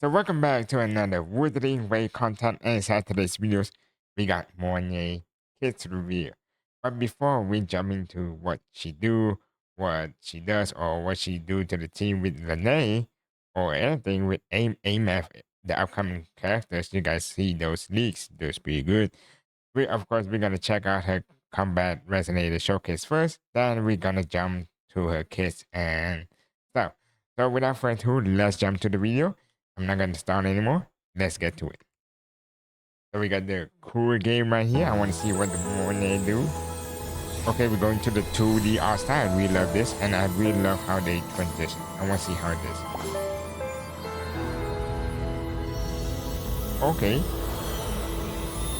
So welcome back to another Wuthering Way content, and inside today's videos we got Mornye kids review. But before we jump into what she does, or what she do to the team with Lene, or anything with AMF, the upcoming characters, you guys see those leaks, those pretty good. We're gonna check out her combat resonator showcase first, then we're gonna jump to her kits and stuff. So without further ado, let's jump to the video. I'm not gonna start anymore. Let's get to it. So we got the Kuro game right here. I want to see what the Mornye do. Okay, we're going to the 2D art style. I really love this, and I really love how they transition. I want to see how it is. Okay.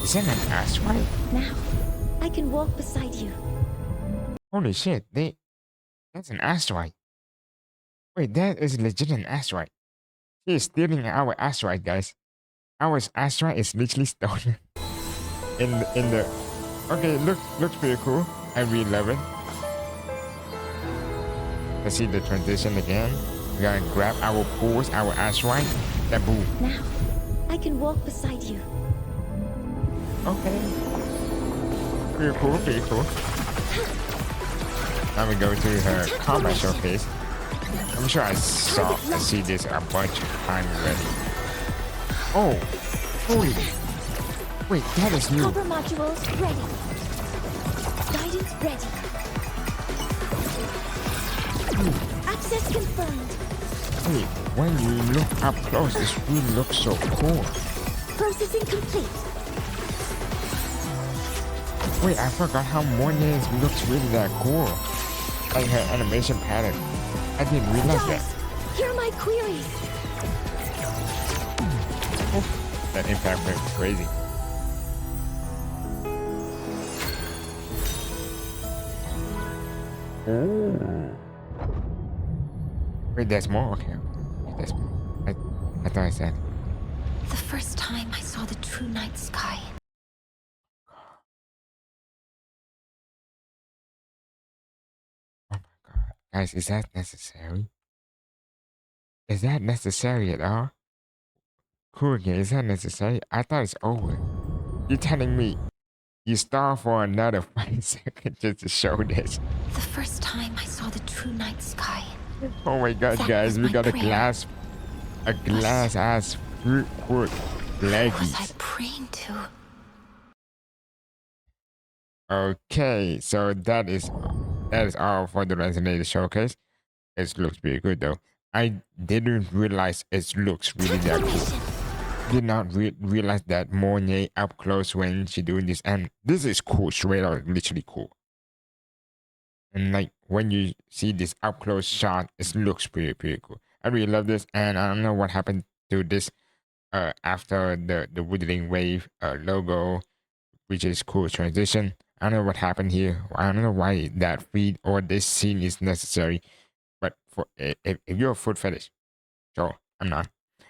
Is that an asteroid? Now, I can walk beside you. Holy shit, that's an asteroid. Wait, that is legit an asteroid. She is stealing our asteroid, guys. Our asteroid is literally stolen. in the okay, looks pretty cool. I really love it. Let's see the transition again. We're gonna grab our pools, our asteroid. That boom. Now, I can walk beside you. Okay. Pretty cool, pretty cool. Now we go to her combat showcase. I'm sure I see this a bunch of times already. Oh, holy! Wait, that is new. Copper modules ready. Guidance ready. Access confirmed. Wait, when you look up close, this really looks so cool. Processing complete. Wait, I forgot how Mornye looks really that cool. Like her animation pattern. I didn't realize that. Here are my queries. Oh, that impact went crazy. Oh. Wait, there's more? Okay. There's more. I thought I said. The first time I saw the true night sky. Oh my god. Guys, is that necessary? Is that necessary at all? Cool again, is that necessary? I thought it's over. You're telling me you stall for another 5 seconds just to show this? The first time I saw the true night sky. Oh my god, That guys, we got a prayer. glass ass fruit What was I leggies. praying to? Okay, so that is all for the resonator showcase. It looks pretty good though. I didn't realize it looks really that cool. Did not realize that Mornye up close when she doing this, and this is cool, straight up, literally cool. And like when you see this up close shot, it looks pretty cool. I really love this, and I don't know what happened to this after the Wuthering Wave logo, which is cool transition. I don't know what happened here. I don't know why that feed or this scene is necessary, but for if you're a foot fetish, so I'm not.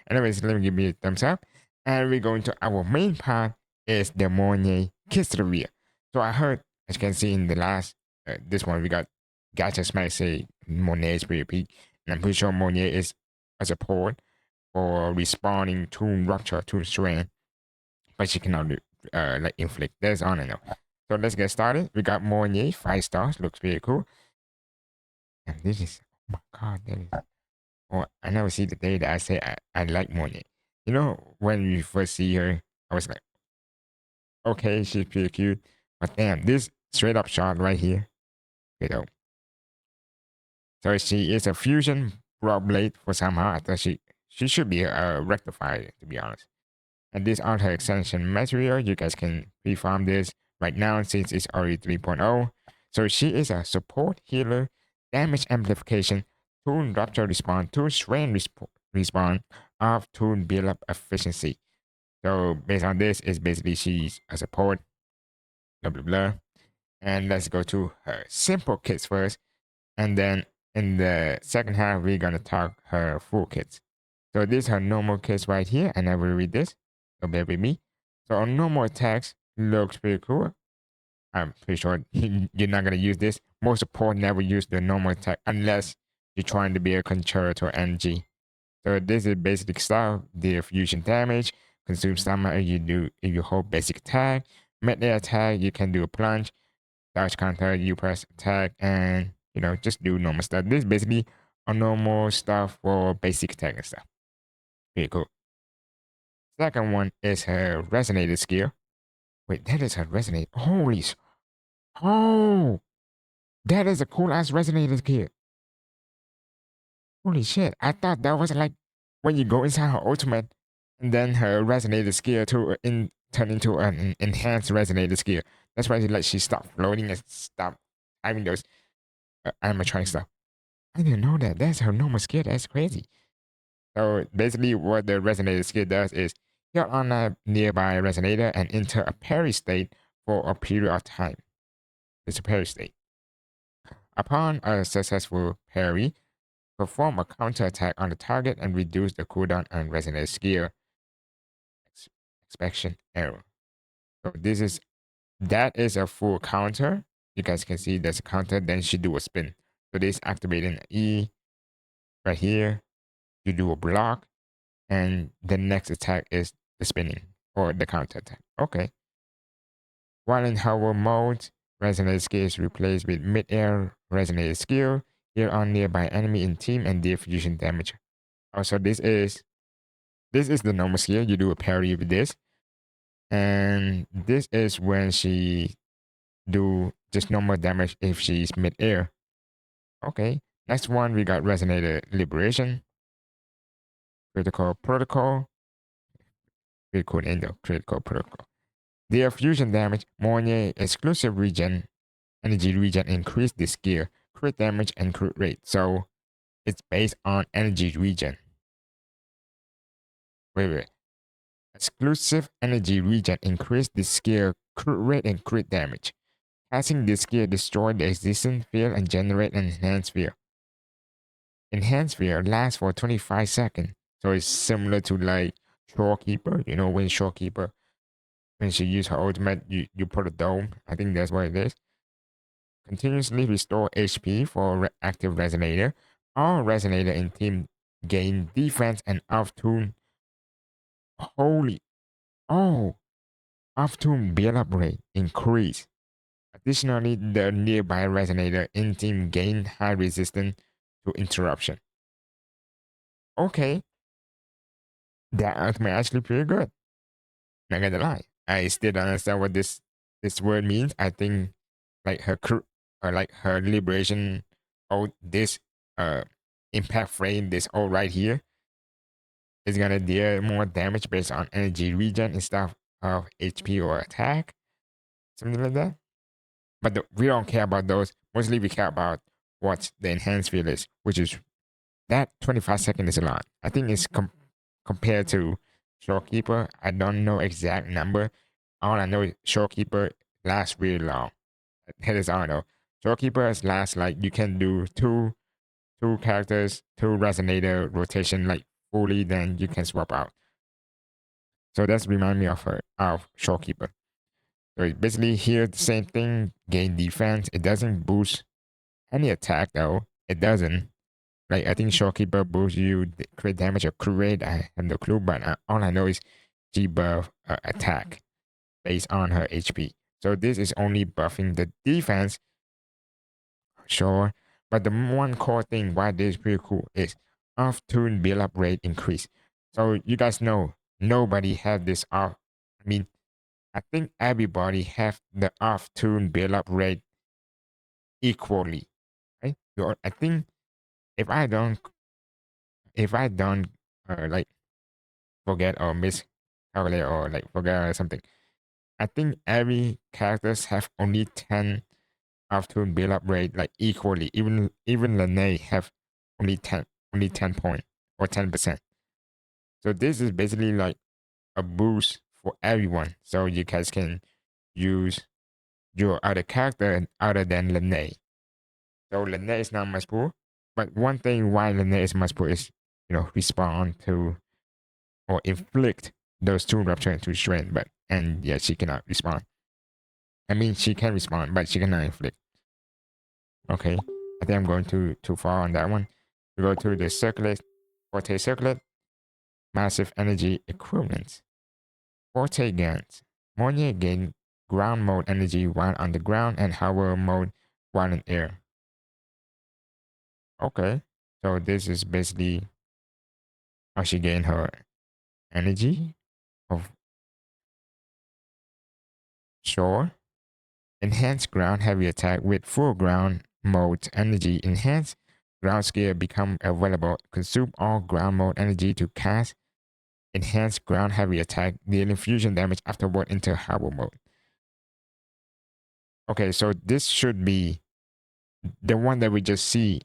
Anyways, let me give you a thumbs up. And we're going to our main part is the Mornye kiss reveal. So I heard, as you can see in the last, this one we got Gacha Smack say Mornye is pretty peak. And I'm pretty sure Mornye is a support for respawning Toon Rupture, Toon Strand. But she cannot do, like inflict. That's on and off. So let's get started. We got Mornye, 5 stars, looks pretty cool. And this is, oh my god, that is. Oh, I never see the day that I say I like Mornye. You know, when you first see her, I was like, okay, she's pretty cute. But damn, this straight up shot right here, you know. So she is a fusion broad blade for somehow. I thought she should be a rectifier, to be honest. And these are her extension material. You guys can pre-farm this right now since it's already 3.0. So she is a support healer, damage amplification, tool rupture respawn, tool strain respawn of tool build up efficiency. So based on this, it's basically she's a support, blah blah blah. And let's go to her simple kits first. And then in the second half, we're gonna talk her full kits. So these are normal kits right here, and I will read this. So bear with me. So on normal attacks, looks pretty cool. I'm pretty sure you're not gonna use this. Most support never use the normal attack unless you're trying to be a concerto NG. So this is basic stuff. The fusion damage, consume stamina if you hold basic attack, mid-air attack, you can do a plunge, dodge counter, you press attack, and just do normal stuff. This is basically a normal stuff for basic attack and stuff. Pretty cool. Second one is her resonated skill. Wait, that is her resonate. Oh, that is a cool ass resonated skill. Holy shit! I thought that was like when you go inside her ultimate, and then her resonated skill turn into an enhanced resonated skill. That's why she stopped floating and stopped having those animatronic stuff. I didn't know that. That's her normal skill. That's crazy. So basically, what the resonator skill does is hit on a nearby resonator and enter a parry state for a period of time. It's a parry state. Upon a successful parry, perform a counter attack on the target and reduce the cooldown on resonator skill. Inspection error. So that is a full counter. You guys can see there's a counter. Then she do a spin. So this activating E right here. You do a block, and the next attack is the spinning or the counter attack. Okay. While in hover mode, resonator skill is replaced with mid-air resonator skill. Here on nearby enemy in team and deal fusion damage. Also, this is the normal skill. You do a parry with this, and this is when she do just normal damage if she's mid-air. Okay. Next one, we got resonator liberation, critical protocol. Critical endo, critical protocol. Their fusion damage, Mornye exclusive regen, energy regen increase the skill, crit damage, and crit rate. So it's based on energy regen. Wait. Exclusive energy regen increase the skill, crit rate, and crit damage. Casting this skill destroy the existing field and generate an enhanced field. Enhanced field lasts for 25 seconds. So it's similar to like Shorekeeper. When Shorekeeper, when she use her ultimate, you put a dome. I think that's what it is. Continuously restore HP for active resonator. All resonator in team gain defense and off-tune. Off-tune build-up rate increase. Additionally, the nearby resonator in team gain high resistance to interruption. Okay, that ultimate actually pretty good. Not gonna lie, I still don't understand what this word means. I think like her liberation. Oh, this impact frame, this all right here, is gonna deal more damage based on energy regen instead of HP or attack, something like that. But we don't care about those. Mostly we care about what the enhanced field is, which is that 25 seconds is a lot. I think it's compared to Shorekeeper. I don't know exact number. All I know is Shorekeeper lasts really long. That is all I know. Shorekeepers last like you can do two characters, two resonator rotation like fully, then you can swap out. So that's remind me of Shorekeeper. So basically here the same thing, gain defense. It doesn't boost any attack though. It doesn't. Like I think Shorekeeper boosts you crit damage or crit rate. I have no clue, but all I know is she buff attack based on her HP. So this is only buffing the defense. Sure. But the one core thing why this is pretty cool is off-tune build-up rate increase. So you guys know nobody have this off. I mean, I think everybody have the off-tune build-up rate equally, right? I think if I don't like forget or miscalculate or like forget or something, I think every characters have only 10 off-tune build-up rate like equally. Even Lene have only 10 point or 10%. So this is basically like a boost for everyone. So you guys can use your other character other than Lene. So Lene is not much pool. But one thing why Lene is much pool is, respond to or inflict those two rupture into strength. And yeah, she cannot respond. I mean, she can respond, but she cannot inflict. Okay, I think I'm going too far on that one. We go to the circulate. Forte circlet, massive energy equivalent. Forte gains. Mornye gain ground mode energy while on the ground and hover mode while in air. Okay, so this is basically how she gained her energy of sure. Enhanced ground heavy attack with full ground mode energy. Enhanced ground skill become available. Consume all ground mode energy to cast enhanced ground heavy attack, dealing fusion damage afterward into hover mode. Okay, so this should be the one that we just see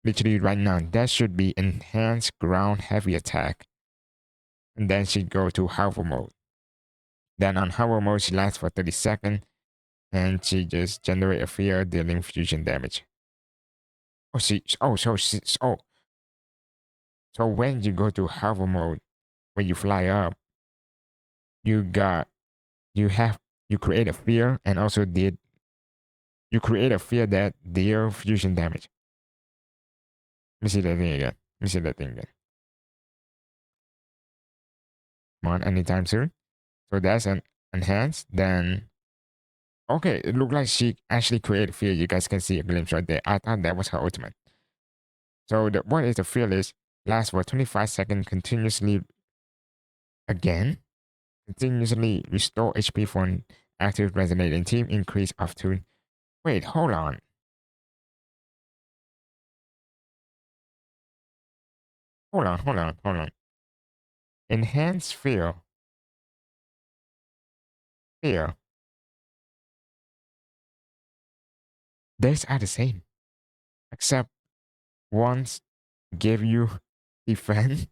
literally right now. That should be enhanced ground heavy attack. And then she go to hover mode. Then on hover mode, she lasts for 30 seconds and she just generate a fear dealing fusion damage. So when you go to hover mode, when you fly up, you got you create a fear and also you create a fear that deal fusion damage. Let me see that thing again. Let me see that thing again. Come on, anytime soon. So that's an enhanced. Then okay, it looked like she actually created fear. You guys can see a glimpse right there. I thought that was her ultimate. So what is the fear is lasts for 25 seconds continuously again. Continuously restore HP for an active resonating team increase up to. Wait, hold on. Hold on. Enhance fear. Fear. These are the same. Except once give you defense.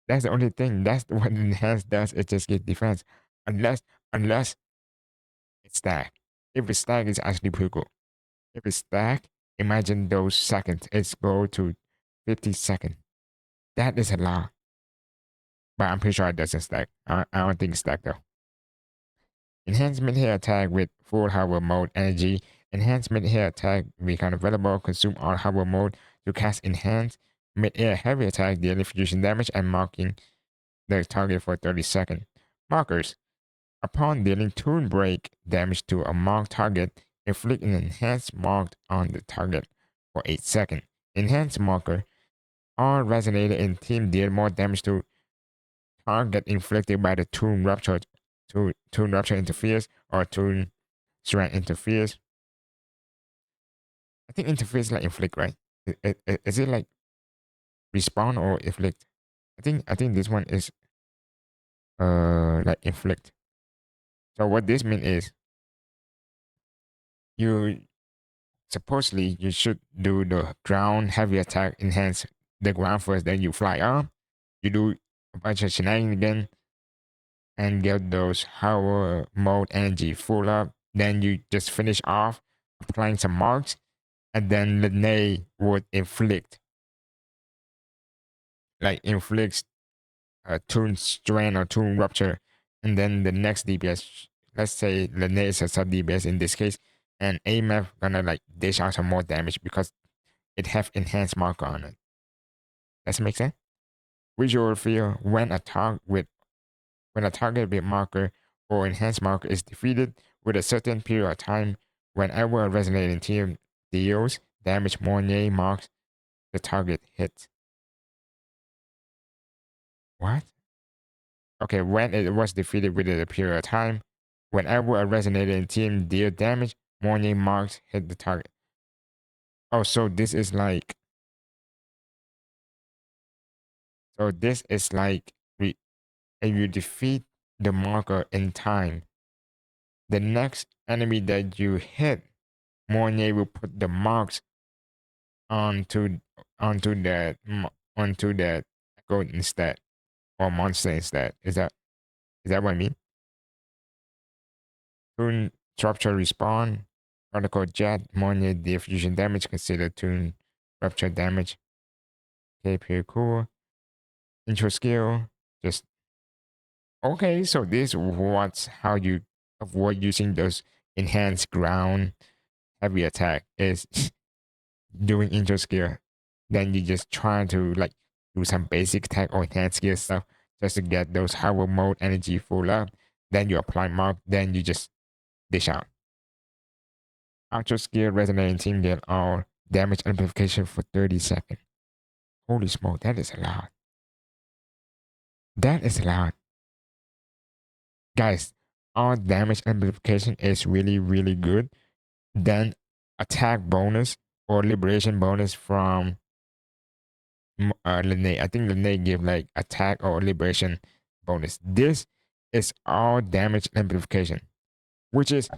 That's the only thing. That's what enhance does. It just gives defense. Unless it's stack. If it's stack, it's actually pretty cool. If it's stack, imagine those seconds. It's go to 50 seconds. That is a lot. But I'm pretty sure it doesn't stack. I don't think it's stack though. Enhancement here attack with full hover mode energy. Enhancement here attack become available. Consume all hover mode to cast enhance mid-air heavy attack dealing fusion damage and marking the target for 30 seconds. Markers. Upon dealing tune break damage to a marked target, inflict an enhanced mark on the target for 8 seconds. Enhanced marker. All resonator in team deal more damage to target inflicted by the tune rupture tune rupture interferes or tune strand interferes. I think interferes like inflict, right? Is it like respawn or inflict? I think this one is like inflict. So what this means is you supposedly you should do the ground heavy attack, enhance the ground first, then you fly up. You do a bunch of shenanigans and get those hover mode energy full up. Then you just finish off applying some marks, and then Lene would inflicts a tune strain or tune rupture, and then the next DPS, let's say Lene is a sub DPS in this case, and AMF gonna like dish out some more damage because it have enhanced marker on it. Does it make sense? Visual fear when a target with marker or enhanced marker is defeated with a certain period of time, whenever a resonating team deals damage, Mornye marks the target hits. What? Okay, when it was defeated within a period of time, whenever a resonating team deal damage, Mornye marks hit the target. Oh, so this is like if you defeat the marker in time, the next enemy that you hit, Mornye will put the marks onto onto that onto that goat instead or monster instead. Is that what I mean? Tune rupture respawn. Protocol jet. Mornye diffusion damage. Consider tune rupture damage. Okay, pretty cool. Intro skill. Just okay. So this what's how you avoid using those enhanced ground heavy attack is doing intro skill. Then you just try to like do some basic attack or enhanced skill stuff just to get those hover mode energy full up. Then you apply mark, then you just dish out. Ultra skill resonating team get all damage amplification for 30 seconds. Holy smoke, that is a lot. That is a lot. Guys, all damage amplification is really, really good. Then attack bonus or liberation bonus from Lene. I think Lene give like attack or liberation bonus. This is all damage amplification, which is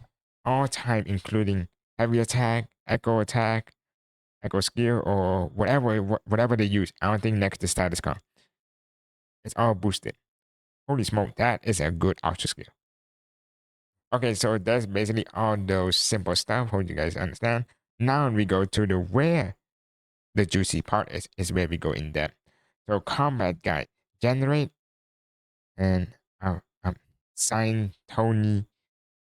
all time, including heavy attack, echo skill, or whatever they use. I don't think next to status con. It's all boosted. Holy smoke, that is a good ultra skill. Okay, so that's basically all those simple stuff. Hope you guys understand. Now we go to where the juicy part is where we go in depth. So combat guide, generate and sign Tony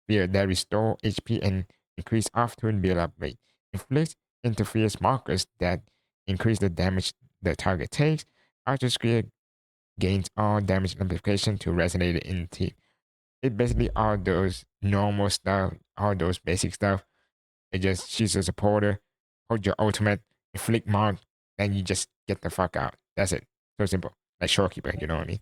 fear that restore HP and increase afternoon build up rate. Inflict interference markers that increase the damage the target takes. Archer skill gains all damage amplification to resonate in team. It basically all those normal stuff, all those basic stuff. It just she's a supporter, hold your ultimate, inflict mark, then you just get the fuck out. That's it. So simple. Like shorekeeper, you know what I mean?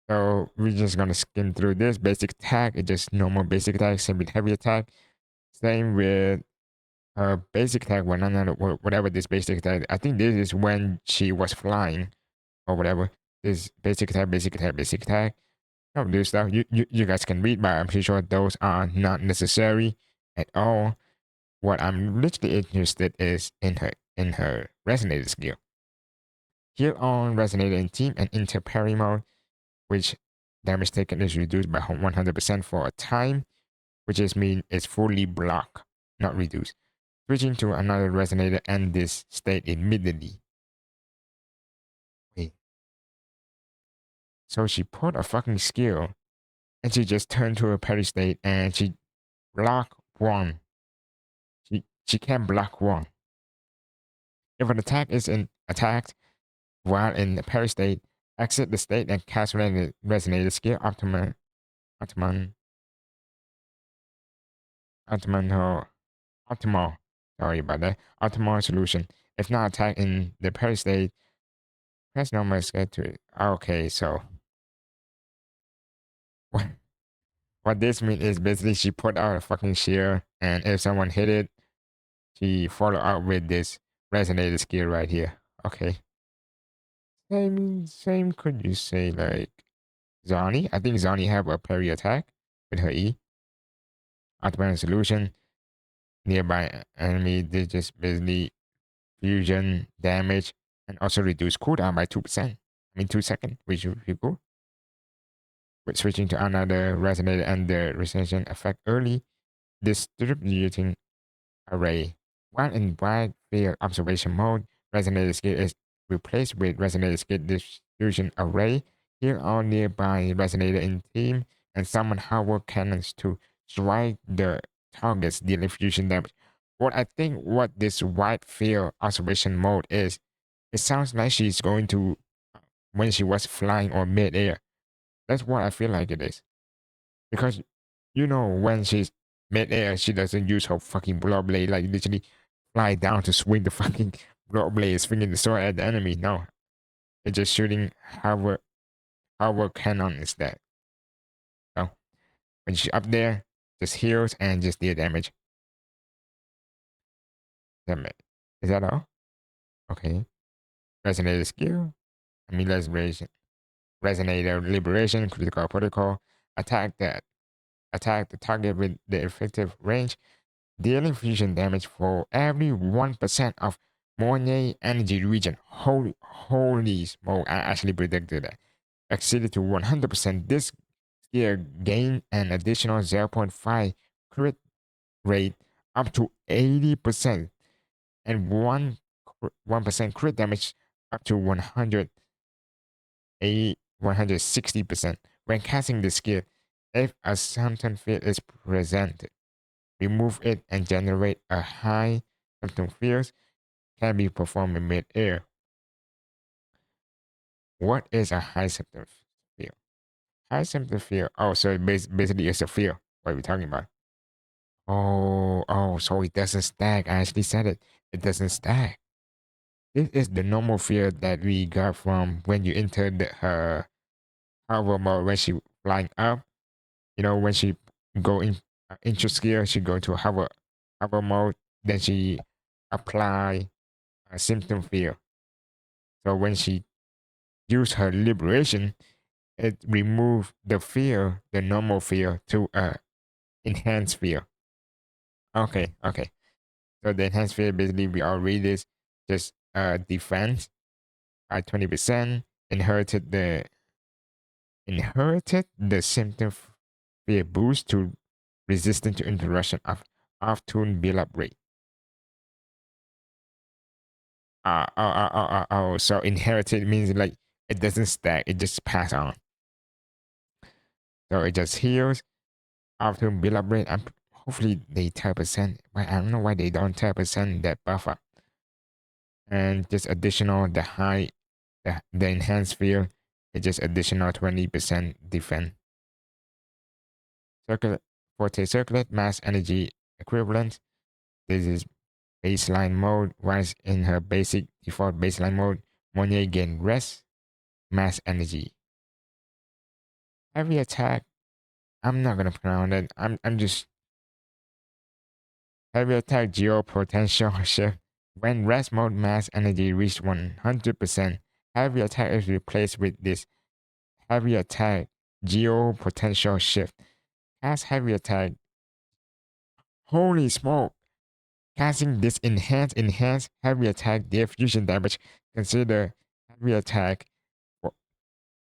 So we're just gonna skim through this basic attack. It's just normal basic attack. Same with heavy attack. Same with her basic attack. Whatever this basic attack. I think this is when she was flying or whatever. This basic attack, basic attack, basic attack. Some of this stuff you guys can read, but I'm pretty sure those are not necessary at all. What I'm literally interested is in her resonator skill. Heal on resonator in team and inter parry mode, which damage taken is reduced by 100% for a time, which is mean it's fully block, not reduced. Switching to another resonator and this state immediately. Wait. So she put a fucking skill and she just turned to a parry state and she block one. She can block one. If an attack is attacked while in the parry state, exit the state and cast resonator skill optimal. Sorry about that. Optimal solution. If not attacked in the parry state, press normal escape to it. Okay, so what this means is basically she put out a fucking shield, and if someone hit it, she follow up with this resonator skill right here. Okay. Same could you say like Zani? I think Zani have a parry attack with her E. Automatic solution. Nearby enemy, they just basically fusion damage and also reduce cooldown by 2%. I mean 2 seconds, which would be cool. With switching to another resonator and the resistance effect early, distributing array. While in wide field observation mode, resonator skill is replaced with resonator skill distribution array. Here are nearby resonator in team and summon Howard cannons to strike the targets dealing fusion damage. What this wide field observation mode is, it sounds like she's going to when she was flying or mid-air. That's what I feel like it is. Because when she's mid-air, she doesn't use her fucking blood blade, like literally fly down to swing the fucking blood blade, swinging the sword at the enemy. No. It's just shooting Howard cannon instead. So when she's up there, just heals and just deal damage. Damn it. Is that all? Okay. Resonator skill. I mean resonator liberation, critical protocol. Attack the target with the effective range, dealing fusion damage for every 1% of Mornye energy region. Holy smoke, I actually predicted that. Exceeded to 100%, this skill gain an additional 0.5 crit rate up to 80% and 1% crit damage up to 160% when casting the skill. If a symptom field is presented, remove it and generate a high symptom field can be performed in mid-air. What is a high symptom field? High symptom field. Oh, so basically it's a field. What are we talking about? So it doesn't stack. I actually said it. It doesn't stack. This is the normal field that we got from when you entered her hover mode when she flying up. You know, when she go in intro skill, she go to hover mode. Then she apply a symptom field. So when she use her liberation, it remove the field, the normal field, to a enhanced field. Okay. So the enhanced field basically we all read this just defense by 20%, inherited the symptom field boost to resistant to interruption of off-tune build-up rate. So inherited means like it doesn't stack, it just pass on. So it just heals after build-up rate. And hopefully they 10%. But I don't know why they don't 10% that buffer. And just additional the enhanced field is just additional 20% defense. Circulate circulate mass energy equivalent. This is baseline mode. Once in her basic default baseline mode, Mornye gain rest, mass energy. Heavy attack. I'm not gonna pronounce it. I'm just heavy attack geo potential shift. When rest mode mass energy reach 100%, heavy attack is replaced with this heavy attack geo potential shift. Cast heavy attack. Holy smoke! Casting this enhance heavy attack deal fusion damage. Consider heavy attack.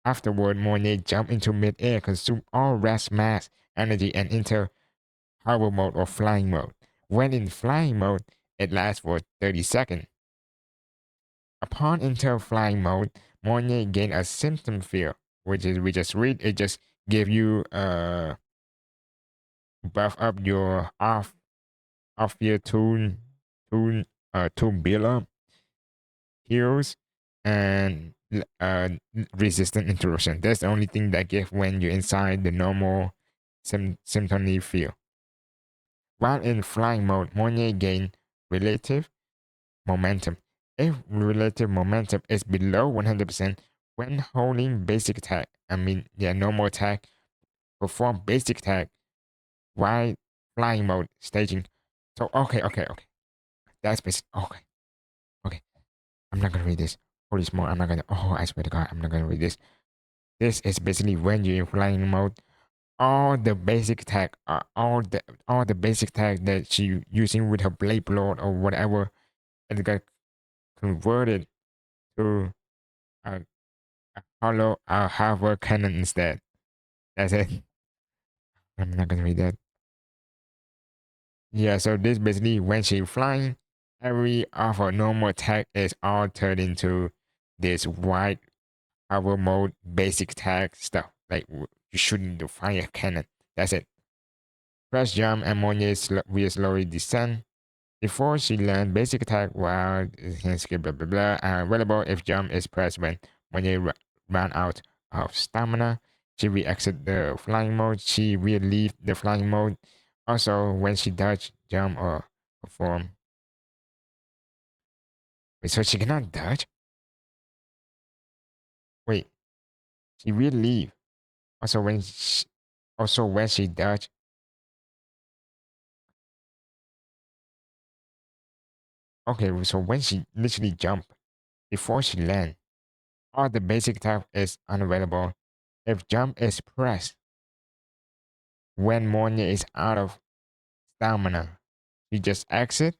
Afterward, Mornye jump into mid-air, consume all rest mass energy, and enter hover mode or flying mode. When in flying mode, it lasts for 30 seconds. Upon enter flying mode, Mornye gain a symptom field, which is we just read. It just give you buff up your off field tune build up heals and resistant interruption. That's the only thing that give when you're inside the normal symptom field. While in flying mode, Mornye gain relative momentum. If relative momentum is below 100% when holding basic attack, normal attack, perform basic attack while flying mode staging. So okay. That's basic. Okay. I'm not gonna read this. Holy smoke, I'm not gonna. Oh, I swear to God, I'm not gonna read this. This is basically when you're in flying mode. All the basic attack, all the basic attack that she using with her blade lord or whatever, it got converted to a, a hardware cannon instead. That's it. I'm not gonna read that. Yeah, so this basically when she flying, every of her normal attack is all turned into this white hover mode basic attack stuff. Like you shooting the fire cannon. That's it. Press jump and Mornye will slowly descend. Before she learned basic attack while skill blah blah blah. Available if jump is pressed when Mornye run out of stamina. She will exit the flying mode. She will leave the flying mode. Also, when she dodge, jump, or perform. Wait, so she cannot dodge? Wait, she will leave. Also when she dodge. Okay, so when she literally jump before she land, all the basic attack is unavailable. If jump is pressed, when Mornye is out of stamina, she just exit.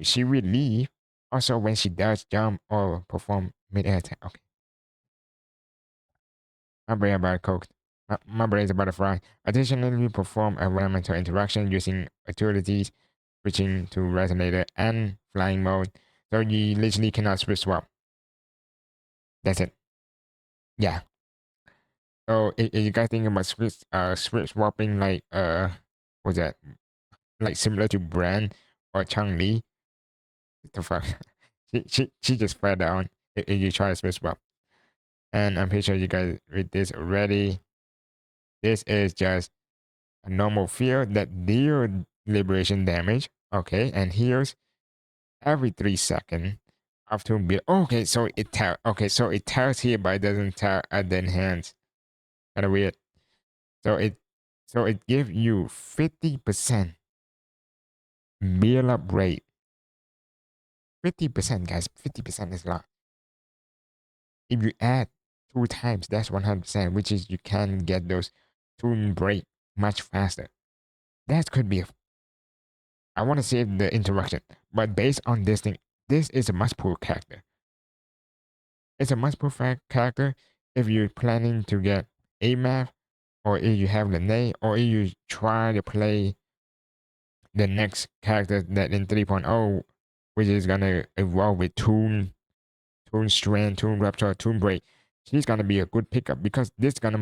She will leave. Also, when she does jump or perform mid-air attack. Okay. My brain about coke. My brain is about to fry. Additionally, we perform environmental interaction using utilities, switching to resonator and flying mode. So you literally cannot switch swap. That's it. Yeah. So if you guys think about switch swapping like what's that? Like similar to Brand or Chang Li. What the fuck? She just fell down. if you try to switch well. And I'm pretty sure you guys read this already. This is just a normal field that deals liberation damage, okay, and heals every 3 seconds after build. Okay, so it tells. Okay, so it tells here, but it doesn't tell at the enhance. Kind of weird. So it gives you 50% build up rate. 50%, guys. 50% is a lot. If you add 2 times, that's 100%, which is you can get those tune break much faster. That could be. I want to save the interaction, but based on this thing, this is a must pull character. It's a must pull character if you're planning to get a map, or if you have the name, or if you try to play the next character that in 3.0, which is gonna evolve with Tune Strand, Tune Rupture, Tune Break. She's gonna be a good pickup because this gonna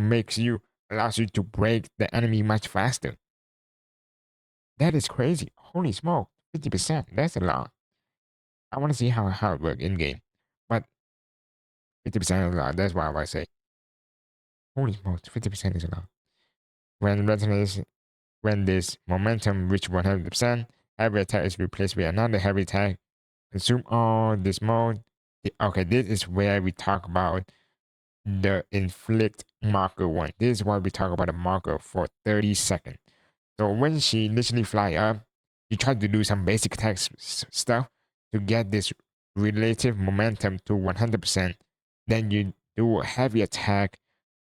allows you to break the enemy much faster. That is crazy. Holy smoke, 50%. That's a lot. I want to see how it works in game, but 50% is a lot. That's why I say. Holy smokes, 50% is a lot. When resonates, when this momentum reach 100%, heavy attack is replaced with another heavy attack. Consume all this mode. Okay, this is where we talk about the inflict marker one. This is why we talk about the marker for 30 seconds. So when she initially fly up, you try to do some basic attack stuff to get this relative momentum to 100%. Then you do a heavy attack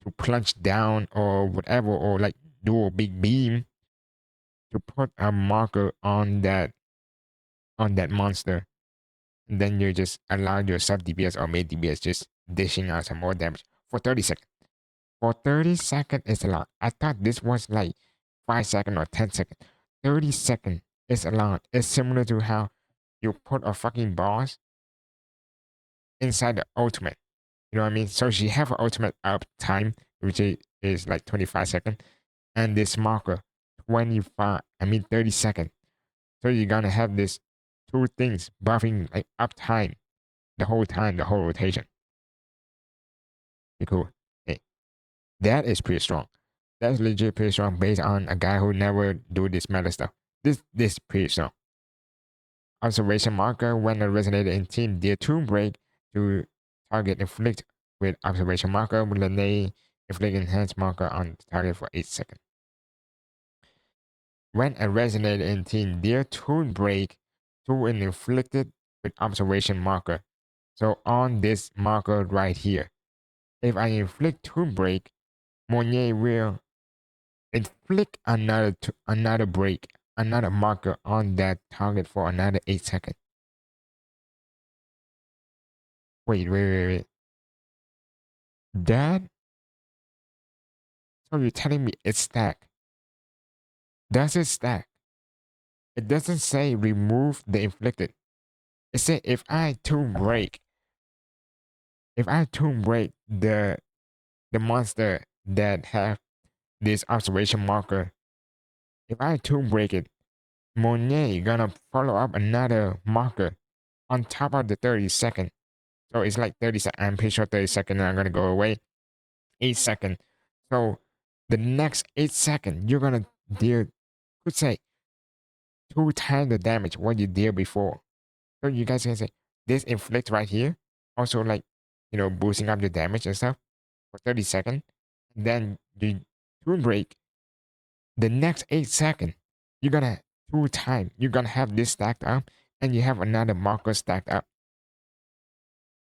to plunge down or whatever, or like do a big beam to put a marker on that monster. And then you just allow your sub DPS or mid DPS just dishing out some more damage for 30 seconds. For 30 seconds is a lot. I thought this was like 5 seconds or 10 seconds. 30 seconds is a lot. It's similar to how you put a fucking boss inside the ultimate. You know what I mean? So she have an ultimate up time, which is like 25 seconds. And this marker, 30 seconds. So you're gonna have this two things buffing like uptime the whole time, the whole rotation. Pretty cool. Hey, that is pretty strong. That's legit pretty strong based on a guy who never do this meta stuff. This pretty strong. Observation marker when a resonator in team deal tune break to target inflict with observation marker with a inflict enhance marker on the target for 8 seconds. When a resonator in team deal tune break to an inflicted with observation marker. So on this marker right here, if I inflict tune break, Mornye will inflict another break, another marker on that target for another 8 seconds. Wait. That? So you're telling me it's stacked? Does it stack? It doesn't say remove the inflicted. It said if I tune break the monster that have this observation marker, if I tune break it, Mornye gonna follow up another marker on top of the 30 second. So it's like 30 seconds. I'm pretty sure 30 seconds are gonna go away. 8 seconds. So the next 8 seconds, you're gonna deal, could say, 2 times the damage what you did before. So you guys can say this inflict right here, also like boosting up the damage and stuff for 30 seconds. Then you tune break the next 8 seconds. You're gonna 2 times. You're gonna have this stacked up, and you have another marker stacked up.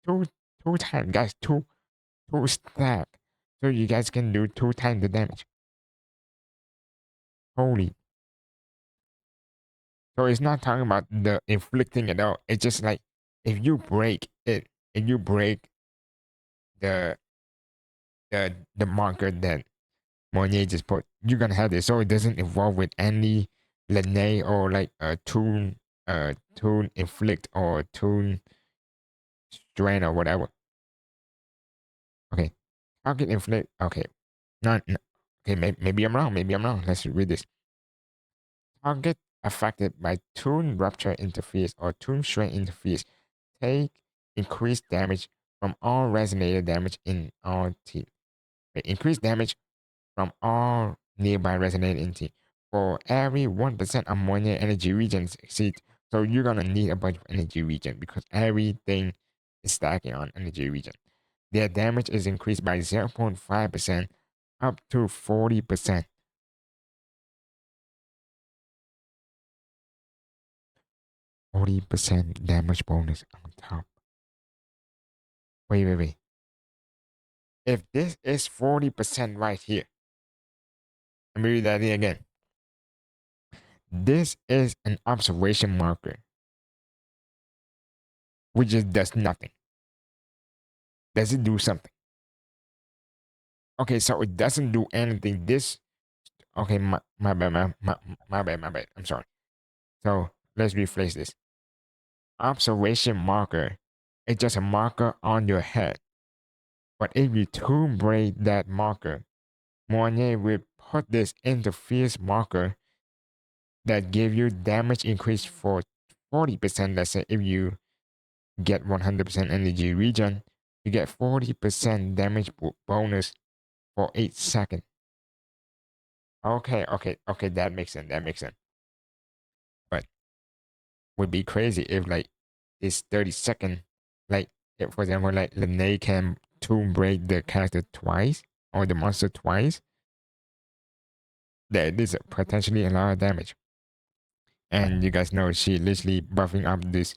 Two times, guys. Two stack. So you guys can do 2 times the damage. Holy. So it's not talking about the inflicting at all. It's just like if you break it, if you break the the marker that Mornye just put, you're gonna have this. So it doesn't evolve with any Lene or like a tune inflict or tune strain or whatever. Okay. Target inflict. Okay. Okay, maybe I'm wrong. Maybe I'm wrong. Let's read this. Target affected by tune rupture interface or tune strain interface take increased damage from all resonator damage in all team. Increase damage from all nearby resonator in team. For every 1% of Mornye energy regions exceeds, so you're gonna need a bunch of energy region because everything is stacking on energy region. Their damage is increased by 0.5% up to 40%. 40% damage bonus on top. Wait. If this is 40% right here, let me read that again. This is an observation marker, which just does nothing. Does it do something? Okay, so it doesn't do anything. This, okay, my bad. I'm sorry. So let's rephrase this. Observation marker is just a marker on your head. But if you tomb braid that marker, Mornye will put this into fierce marker that give you damage increase for 40%. Let's say if you get 100% energy regen, you get 40% damage bonus for 8 seconds. Okay, that makes sense. But would be crazy if like this 30-second, like if, for example, like Lene can tomb break the character twice or the monster twice, that is potentially a lot of damage. And you guys know she literally buffing up this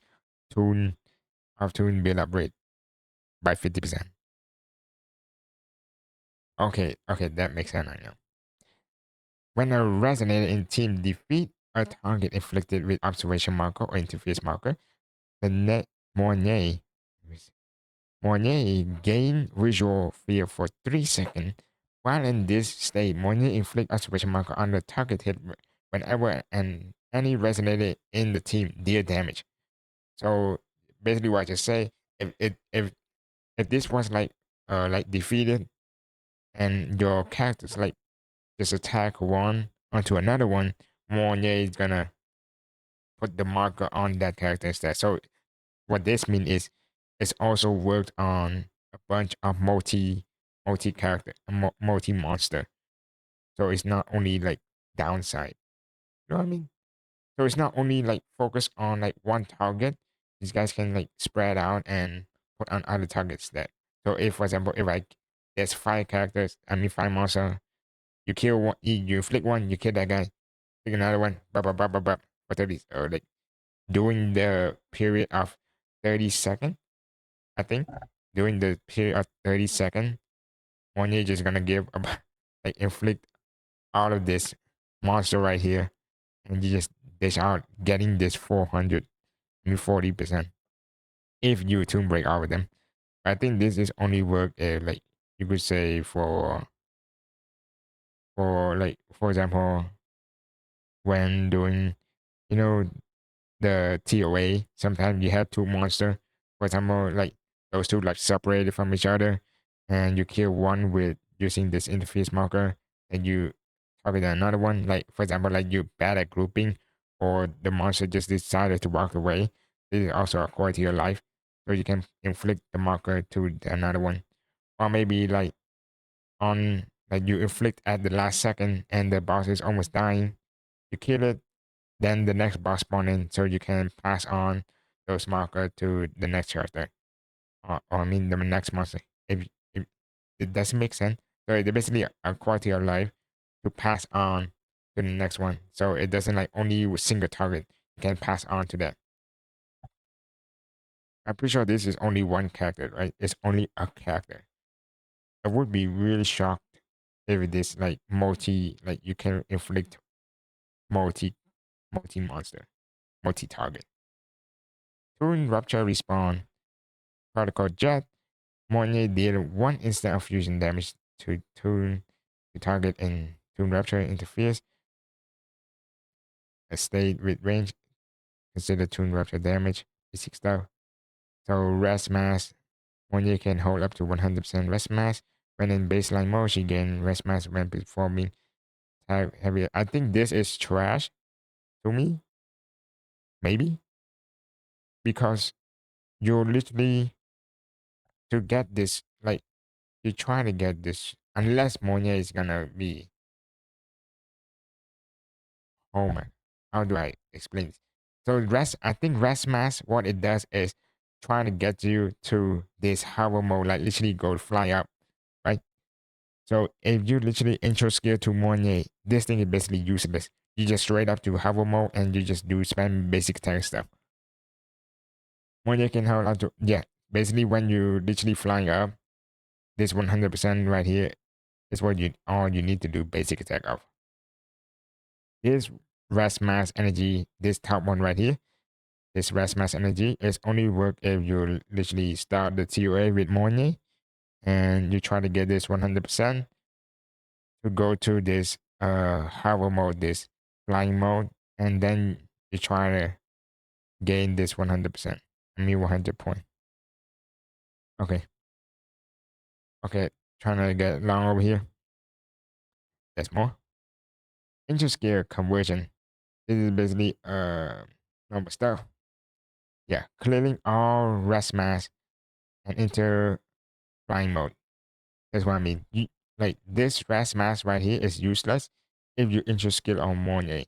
tune of tune build up rate by 50%. Okay, that makes sense. I know. When a resonator in team defeat a target inflicted with observation marker or interface marker, the net Mornye gain visual field for 3 seconds. While in this state, Mornye inflict observation marker on the target hit whenever any resonator in the team deal damage. So basically, what I just say, if this was like defeated and your characters like just attack one onto another one, Mornye is gonna put the marker on that character instead. So what this means is it's also worked on a bunch of multi character, multi monster. So it's not only like downside. You know what I mean? So it's not only like focused on like one target. These guys can like spread out and put on other targets that. So if, for example, if like there's 5 characters, I mean 5 monster, you kill one, you flick one, you kill that guy, flick another one, for 30, or like during the period of 30 seconds, I think. During the period of 30 seconds, Mornye just gonna give about like inflict all of this monster right here, and you just dish out getting this 440% if you tomb break all of them. I think this is only work like you could say for like for example when doing you know the TOA, sometimes you have 2 monster. For example, like those two like separated from each other, and you kill one with using this interface marker, and you target another one. Like for example, like you're bad at grouping, or the monster just decided to walk away. This is also a quality of life, so you can inflict the marker to another one, or maybe like on like you inflict at the last second and the boss is almost dying. You kill it, then the next boss spawn in, so you can pass on those marker to the next character, or I mean the next monster. If it doesn't make sense, so it's basically a quality of life to pass on to the next one. So it doesn't like only with single target. You can pass on to that. I'm pretty sure this is only one character, right? It's only a character. I would be really shocked if this like multi, like you can inflict multi monster, multi target. Tune Rupture Respawn, Particle Jet, Mornye deal 1 instant of fusion damage to Tune the target in Tune Rupture interferes. A state with range, consider Tune Rupture damage, basic stuff. So Rest Mass, Mornye can hold up to 100% Rest Mass. When in baseline mode, she gain Rest Mass when performing heavy. I think this is trash to me, maybe, because you're literally to get this, like, you try to get this, unless Mornye is gonna be, oh my, how do I explain this? So rest, I think rest mask, what it does is trying to get you to this hover mode, like literally go fly up, right? So if you literally intro skill to Mornye, this thing is basically useless. You just straight up to hover mode and you just do spam basic attack stuff. Mornye can hold on to, yeah, basically when you literally flying up, this 100% right here is what you all you need to do basic attack of. This rest mass energy, this top one right here, this rest mass energy is only work if you literally start the TOA with Mornye and you try to get this 100% to go to this hover mode, this flying mode, and then you try to gain this 100%. I mean 100 point. Okay. Okay. Trying to get long over here. That's more. Interscale conversion. This is basically normal stuff. Yeah, clearing all rest mass and enter flying mode. That's what I mean. You, like this rest mass right here is useless if you enter skill on Mornye.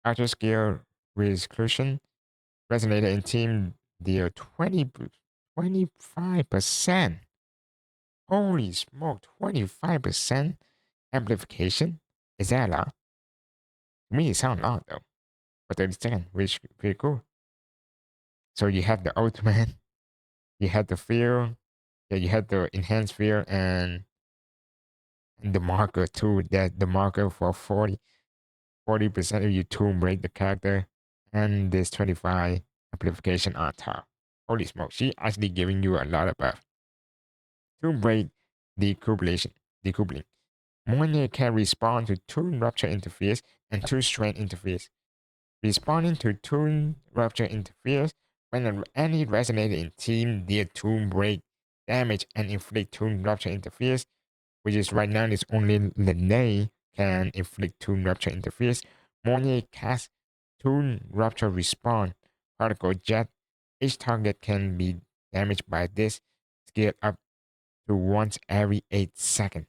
After skill exclusion resonator in team deal 25%. Holy smoke, 25% amplification? Is that a lot? To me, it sounds a lot though. For 30 seconds, which is pretty cool. So you have the ultimate, you have the feel, yeah, you have the enhanced feel and the marker too. That the marker for 40% of you tomb break the character and this 25 amplification on top. Holy smoke, she actually giving you a lot of buff. Tomb break decoupling. Mornye can respond to tune rupture interface and tune strain interface. Responding to tune rupture interferes when any resonator in team deal tune break damage and inflict tune rupture interferes, which is right now is only Lene can inflict tune rupture interferes. Mornye casts tune rupture respawn particle jet. Each target can be damaged by this, scaled up to once every 8 seconds.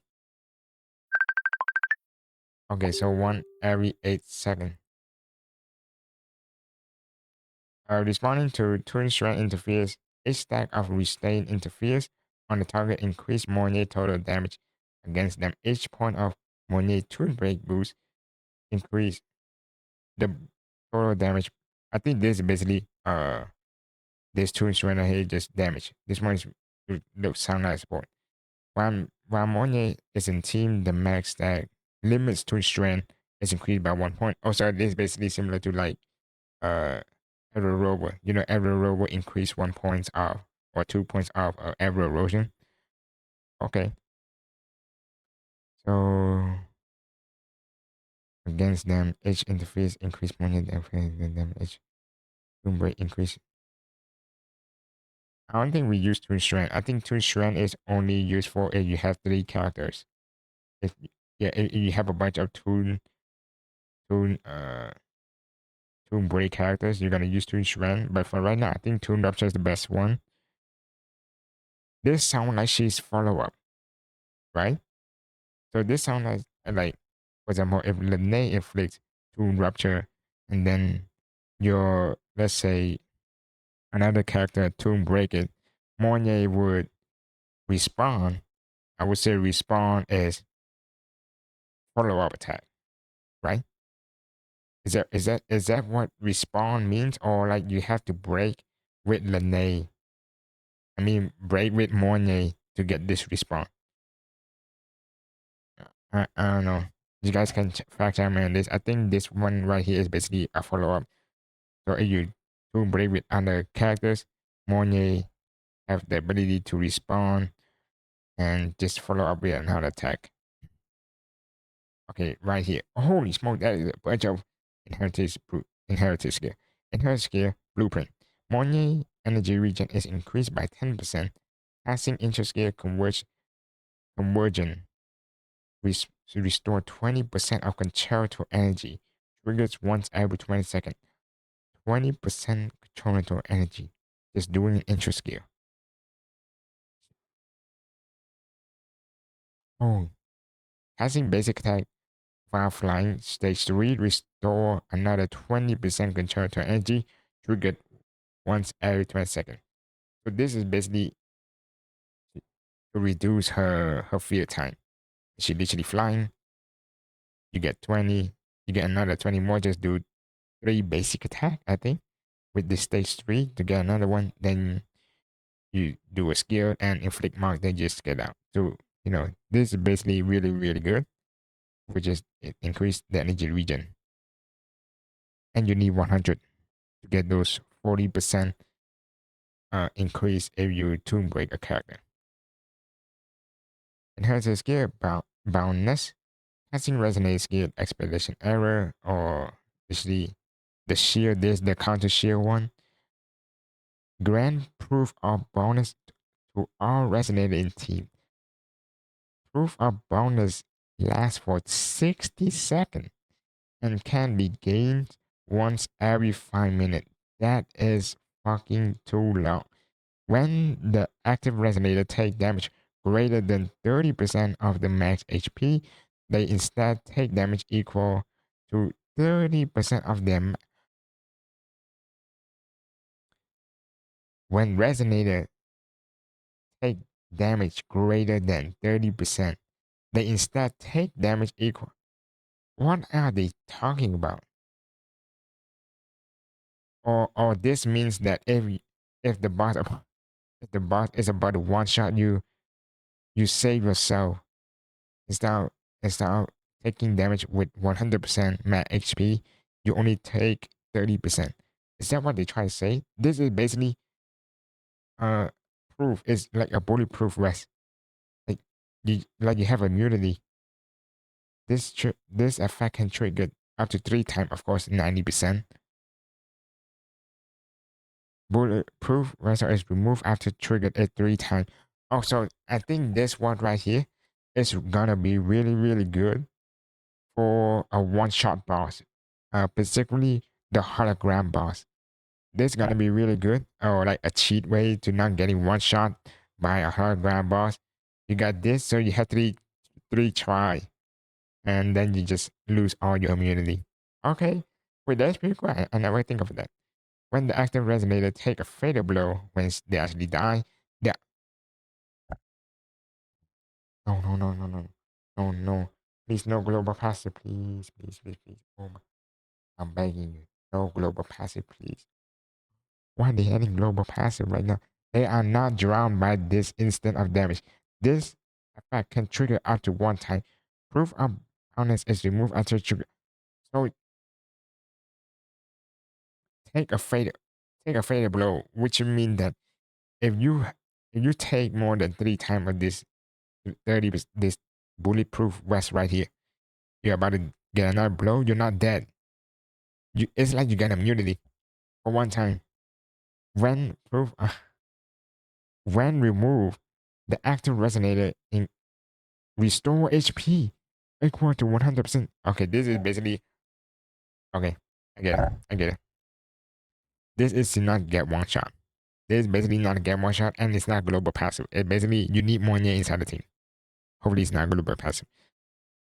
Okay, so one every 8 seconds. Responding to twin strand interferes, each stack of restrained interferes on the target increase Mornye total damage against them. Each point of Mornye twin break boost increase the total damage. I think this is basically this twin strand right here just damage. This one is looks sound like support. While Mornye is in team, the max stack limits twin strand is increased by 1 point. Also, this is basically similar to like uh error roll. You know, error roll will increase 1 point off or 2 points off error erosion. Okay. So against them, each interface increase more than them each tomb break increase. I don't think we use twin strand. I think twin strand is only useful if you have 3 characters. If if you have a bunch of tune tomb break characters, you're gonna use twin strand. But for right now, I think tomb rupture is the best one. This sounds like she's follow up, right? So this sounds like for example, if Lene inflicts tomb rupture and then your let's say another character tomb break it, Mornye would respawn. I would say respawn is follow up attack, right? Is that what respawn means, or like you have to break with Lene? I mean, break with Mornye to get this respawn. I don't know. You guys can fact check me on this. I think this one right here is basically a follow up. So if you do break with other characters, Mornye have the ability to respawn and just follow up with another attack. Okay, right here. Holy smoke, that is a bunch of inherited skill. Inherited skill blueprint. Mornye energy regen is increased by 10%. Passing inter skill conversion restore 20% of concerto energy. Triggers once every 20 seconds. 20% concerto energy. just doing an intro skill. Oh, passing basic attack while flying. Stage 3, restore another 20% control to energy, triggered once every 20 seconds. So this is basically to reduce her field time. She literally flying, you get 20, you get another 20 more, just do 3 basic attack, I think, with the stage 3 to get another one. Then you do a skill and inflict mark, then just get out. So, this is basically really, really good, which is it increase the energy regen. And you need 100 to get those 40% increase if you tomb break a character. It has a skill about boundness, casting resonate skill expedition error, or actually the shield, this the counter shield one. Grant proof of bonus to all resonated in team. Proof of bonus lasts for 60 seconds and can be gained once every 5 minutes. That is fucking too long. When the active resonator take damage greater than 30% of the max HP, they instead take damage equal to 30% of them. When resonator take damage greater than 30%, they instead take damage equal. What are they talking about? Or this means that if the boss is about to one shot you, you save yourself instead of taking damage with 100% max HP, you only take 30%. Is that what they try to say? This is basically proof. It's like a bulletproof vest. Like you have immunity. This effect can trigger up to 3 times, of course, 90%. Bulletproof vest is removed after triggered it 3 times. Oh, so I think this one right here is gonna be really, really good for a one-shot boss, particularly the hologram boss. This is gonna be really good, or like a cheat way to not getting one shot by a hologram boss. You got this, so you have three try, and then you just lose all your immunity. Okay, wait, that's pretty cool. I never think of that. When the active resonator take a fatal blow when they actually die, they no. Please no global passive, please. Oh my, I'm begging you. No global passive, please. Why are they adding global passive right now? They are not drowned by this instant of damage. This effect can trigger up to 1 time. Proof of boundness is removed after trigger. So take a fatal blow, which means that if you take more than 3 times of this 30 this bulletproof vest right here, you're about to get another blow. You're not dead. It's like you get immunity for 1 time. When proof when removed, the active resonator in restore HP equal to 100%. Okay, this is basically okay. I get it. This is to not get one shot. This is basically not a get one shot, and it's not global passive. It basically you need Mornye inside the team. Hopefully, it's not global passive.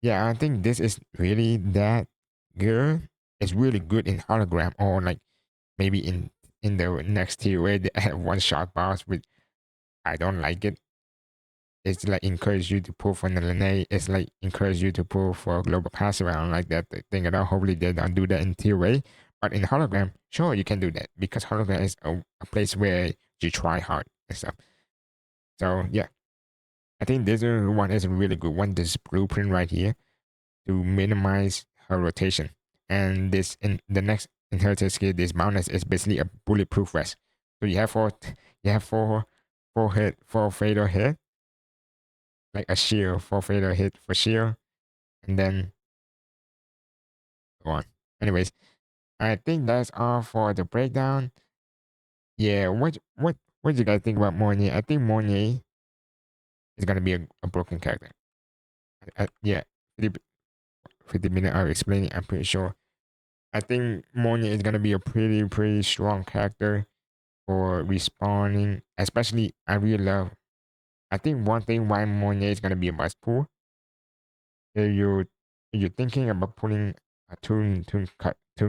Yeah, I think this is really that good. It's really good in hologram, or like maybe in the next tier where they add one shot boss. With I don't like it. It's like encourage you to pull for the Lene. It's like encourage you to pull for global passive. I don't like that thing at all. Hopefully they don't do that in tier way. But in hologram, sure you can do that because hologram is a place where you try hard and stuff. So yeah, I think this one is a really good one. This blueprint right here to minimize her rotation. And this in the next inherited skill, this boundness is basically a bulletproof vest. So you have four fatal hit, like a shield, 4 fatal hit for shield, and then go on. Anyways, I think that's all for the breakdown. Yeah, what do you guys think about Mornye? I think Mornye is gonna be a broken character. Yeah, 50 minutes of explaining, I'm pretty sure. I think Mornye is gonna be a pretty strong character for respawning. Especially, I really love. I think one thing why Mornye is gonna be a must pull. If you're thinking about putting a tune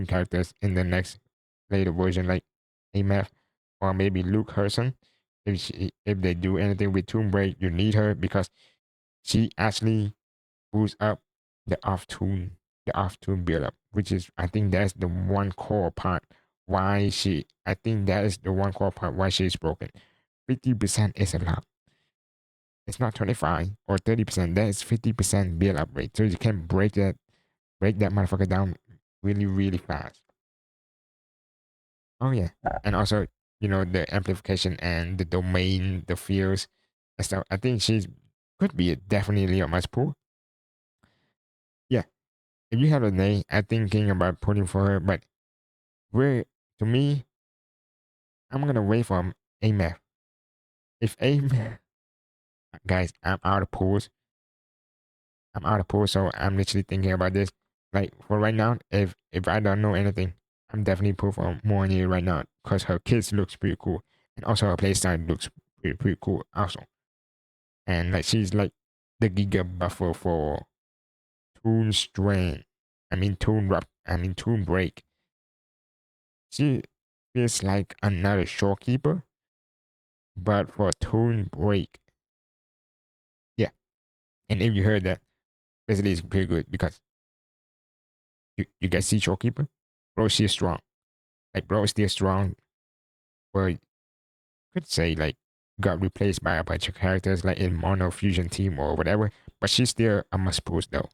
characters in the next later version like AMF or maybe Luke Herson, if they do anything with Toon Break, you need her because she actually boosts up the off tune build up, which is I think that's the one core part why she I think that is the one core part why she's broken. 50% is a lot. It's not 25 or 30%. That is 50% build up rate. So you can break that motherfucker down really, really fast. Oh yeah. And also, the amplification and the domain, the fields and stuff. I think she's could be definitely a must pull. Yeah. If you have a name, I'm thinking about putting for her, but we're to me, I'm gonna wait for AMF. If AMF guys, I'm out of pools, so I'm literally thinking about this. Like for right now, if I don't know anything, I'm definitely pull for Mornye right now because her kids looks pretty cool, and also her playstyle looks pretty cool also. And like she's like the giga buffer for Toon Strain. I mean Toon Rap. I mean Toon Break. She feels like another shopkeeper, but for Toon Break. Yeah, and if you heard that, basically it's pretty good because you guys see shopkeeper, bro. She's strong. Like bro, is still strong, but could say like got replaced by a bunch of characters like in Mono Fusion Team or whatever. But she's still a must pull though.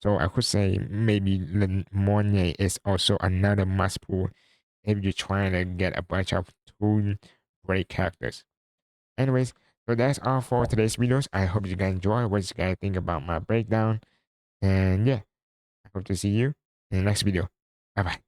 So I could say maybe Mornye is also another must pull if you're trying to get a bunch of Toon Break characters. Anyways, so that's all for today's videos. I hope you guys enjoy what you guys think about my breakdown. And yeah, I hope to see you in the next video. Bye bye.